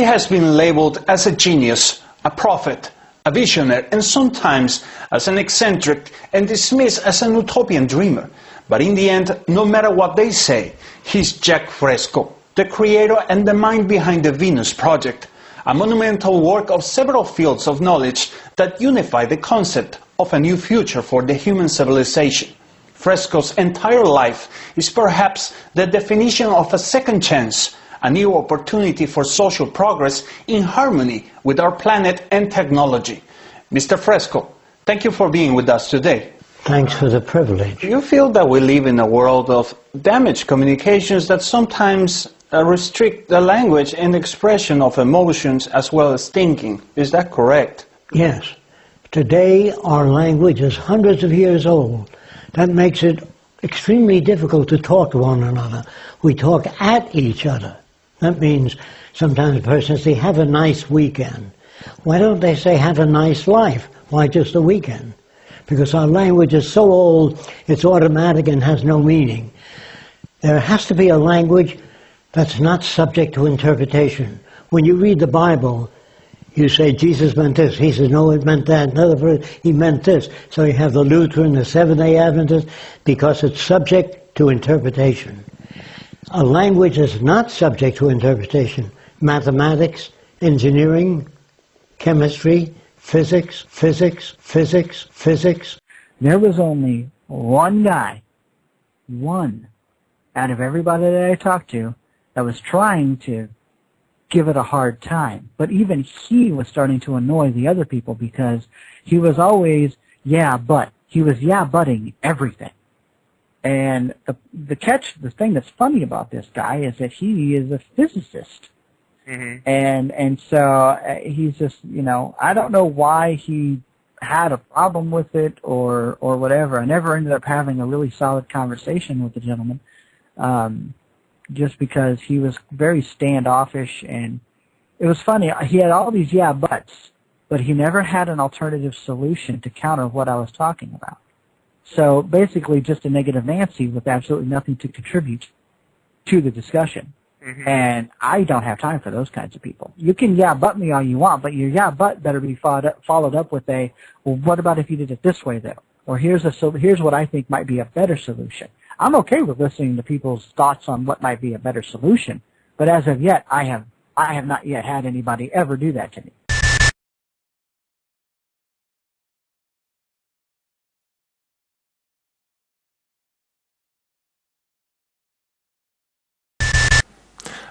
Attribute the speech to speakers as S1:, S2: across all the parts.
S1: He has been labeled as a genius, a prophet, a visionary, and sometimes as an eccentric and dismissed as an utopian dreamer. But in the end, no matter what they say, he's Jack Fresco, the creator and the mind behind the Venus Project, a monumental work of several fields of knowledge that unify the concept of a new future for the human civilization. Fresco's entire life is perhaps the definition of a second chance, a new opportunity for social progress in harmony with our planet and technology. Mr. Fresco, thank you for being with us today.
S2: Thanks for the privilege.
S1: You feel that we live in a world of damaged communications that sometimes restrict the language and expression of emotions as well as thinking. Is that correct?
S2: Yes. Today our language is hundreds of years old. That makes it extremely difficult to talk to one another. We talk at each other. That means sometimes a person says, have a nice weekend. Why don't they say, have a nice life? Why just a weekend? Because our language is so old, it's automatic and has no meaning. There has to be a language that's not subject to interpretation. When you read the Bible, you say, Jesus meant this. He says, no, it meant that. Another verse, he meant this. So you have the Lutheran, the Seventh-day Adventist, because it's subject to interpretation. A language is not subject to interpretation. Mathematics, engineering, chemistry, physics, physics, physics, physics.
S3: There was only one guy, one, out of everybody that I talked to, that was trying to give it a hard time. But even he was starting to annoy the other people because he was always, yeah, but. He was yeah-butting everything. And the thing that's funny about this guy is that he is a physicist. Mm-hmm. And so he's just, I don't know why he had a problem with it or whatever. I never ended up having a really solid conversation with the gentleman, just because he was very standoffish, and it was funny. He had all these yeah buts, but he never had an alternative solution to counter what I was talking about. So basically just a negative Nancy with absolutely nothing to contribute to the discussion. Mm-hmm. And I don't have time for those kinds of people. You can yeah but me all you want, but your yeah but better be followed up with a, well, what about if you did it this way though? Or here's what I think might be a better solution. I'm okay with listening to people's thoughts on what might be a better solution, but as of yet, I have not yet had anybody ever do that to me.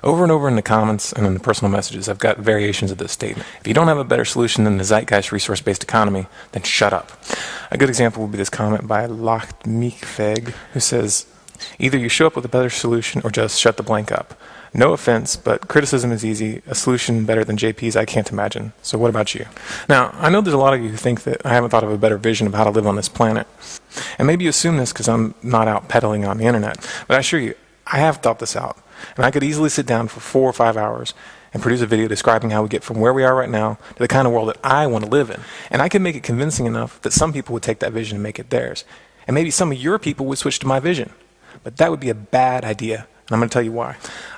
S4: Over and over in the comments and in the personal messages, I've got variations of this statement. If you don't have a better solution than the Zeitgeist resource-based economy, then shut up. A good example would be this comment by Lachtmikfeg, who says, either you show up with a better solution or just shut the blank up. No offense, but criticism is easy. A solution better than JP's I can't imagine. So what about you? Now, I know there's a lot of you who think that I haven't thought of a better vision of how to live on this planet. And maybe you assume this because I'm not out peddling on the internet. But I assure you, I have thought this out. And I could easily sit down for 4 or 5 hours and produce a video describing how we get from where we are right now to the kind of world that I want to live in. And I could make it convincing enough that some people would take that vision and make it theirs. And maybe some of your people would switch to my vision. But that would be a bad idea, and I'm going to tell you why.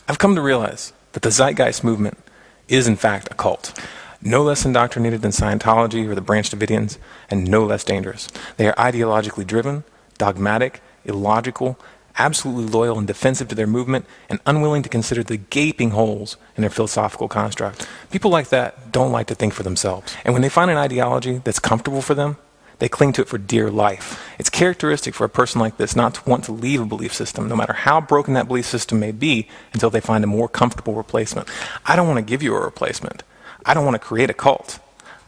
S4: I've come to realize that the Zeitgeist movement is in fact a cult. No less indoctrinated than Scientology or the Branch Davidians, and no less dangerous. They are ideologically driven, dogmatic, illogical, absolutely loyal and defensive to their movement, and unwilling to consider the gaping holes in their philosophical construct. People like that don't like to think for themselves. And when they find an ideology that's comfortable for them, they cling to it for dear life. It's characteristic for a person like this not to want to leave a belief system, no matter how broken that belief system may be, until they find a more comfortable replacement. I don't want to give you a replacement. I don't want to create a cult.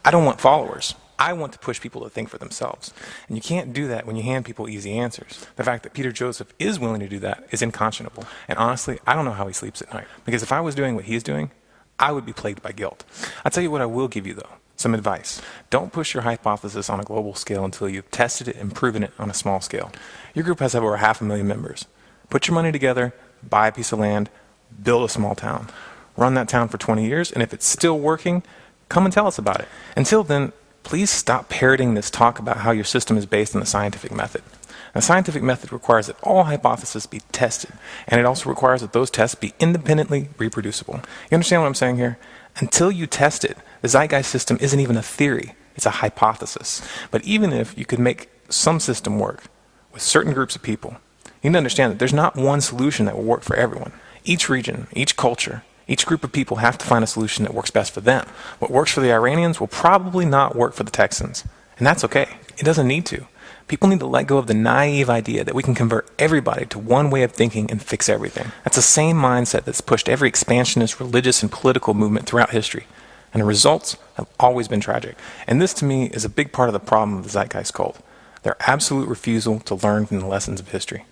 S4: I don't want followers. I want to push people to think for themselves. And you can't do that when you hand people easy answers. The fact that Peter Joseph is willing to do that is unconscionable. And honestly, I don't know how he sleeps at night. Because if I was doing what he's doing, I would be plagued by guilt. I'll tell you what I will give you, though. Some advice. Don't push your hypothesis on a global scale until you've tested it and proven it on a small scale. Your group has over 500,000 members. Put your money together, buy a piece of land, build a small town. Run that town for 20 years, and if it's still working, come and tell us about it. Until then, please stop parroting this talk about how your system is based on the scientific method. The scientific method requires that all hypotheses be tested, and it also requires that those tests be independently reproducible. You understand what I'm saying here? Until you test it, the Zeitgeist system isn't even a theory, it's a hypothesis. But even if you could make some system work with certain groups of people, you need to understand that there's not one solution that will work for everyone. Each region, each culture, each group of people have to find a solution that works best for them. What works for the Iranians will probably not work for the Texans. And that's okay. It doesn't need to. People need to let go of the naive idea that we can convert everybody to one way of thinking and fix everything. That's the same mindset that's pushed every expansionist religious and political movement throughout history. And the results have always been tragic. And this, to me, is a big part of the problem of the Zeitgeist cult. Their absolute refusal to learn from the lessons of history.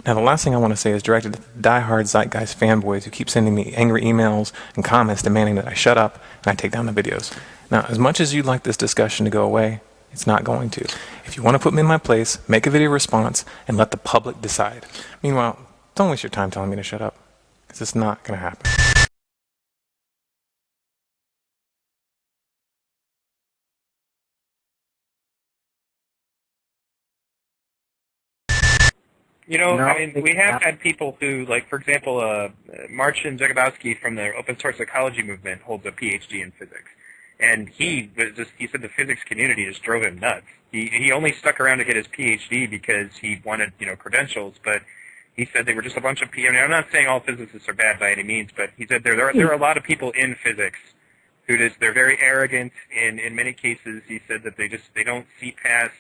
S4: Now, the last thing I want to say is directed at the die-hard Zeitgeist fanboys who keep sending me angry emails and comments demanding that I shut up and I take down the videos. Now, as much as you'd like this discussion to go away, it's not going to. If you want to put me in my place, make a video response and let the public decide. Meanwhile, don't waste your time telling me to shut up, because it's not going to happen.
S5: You know,
S3: No,
S5: I mean, we have had people who, like, for example, Marcin Zagabowski from the open source psychology movement holds a PhD in physics. And he said the physics community just drove him nuts. He only stuck around to get his PhD because he wanted, credentials, but he said they were just a bunch of people. I'm not saying all physicists are bad by any means, but he said there are a lot of people in physics who they're very arrogant. In many cases, he said that they don't see past,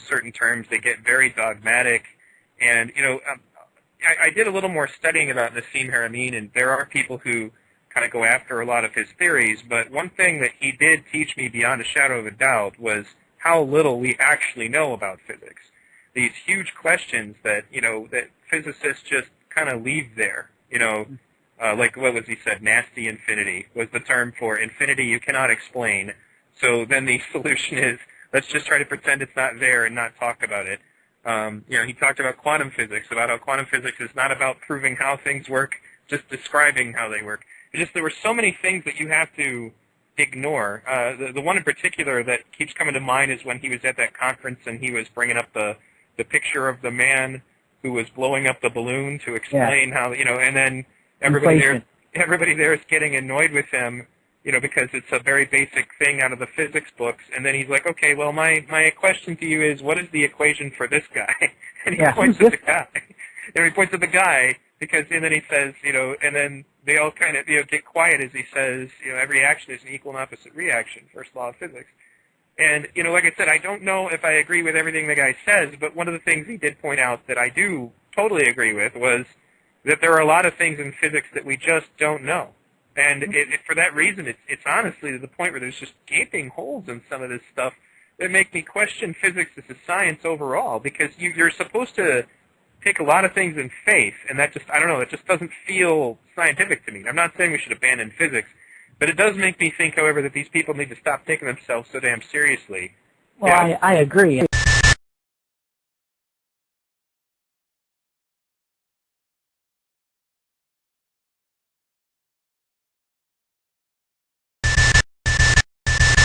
S5: certain terms. They get very dogmatic. And, I did a little more studying about Nassim Haramein, and there are people who kind of go after a lot of his theories, but one thing that he did teach me beyond a shadow of a doubt was how little we actually know about physics. These huge questions that, that physicists just kind of leave there, like what was he said, nasty infinity was the term for infinity you cannot explain. So then the solution is, let's just try to pretend it's not there and not talk about it. He talked about quantum physics, about how quantum physics is not about proving how things work, just describing how they work. There were so many things that you have to ignore. The one in particular that keeps coming to mind is when he was at that conference and he was bringing up the picture of the man who was blowing up the balloon to explain how, and then everybody there is getting annoyed with him, because it's a very basic thing out of the physics books. And then he's like, okay, well, my question to you is, what is the equation for this guy? And he points at the guy. And he points at the guy and then he says, and then they all kind of, get quiet as he says, every action is an equal and opposite reaction, first law of physics. And, like I said, I don't know if I agree with everything the guy says, but one of the things he did point out that I do totally agree with was that there are a lot of things in physics that we just don't know. And for that reason, it's honestly to the point where there's just gaping holes in some of this stuff that make me question physics as a science overall, because you're supposed to take a lot of things in faith, and that just, I don't know, it just doesn't feel scientific to me. I'm not saying we should abandon physics, but it does make me think, however, that these people need to stop taking themselves so damn seriously.
S3: Well, I agree.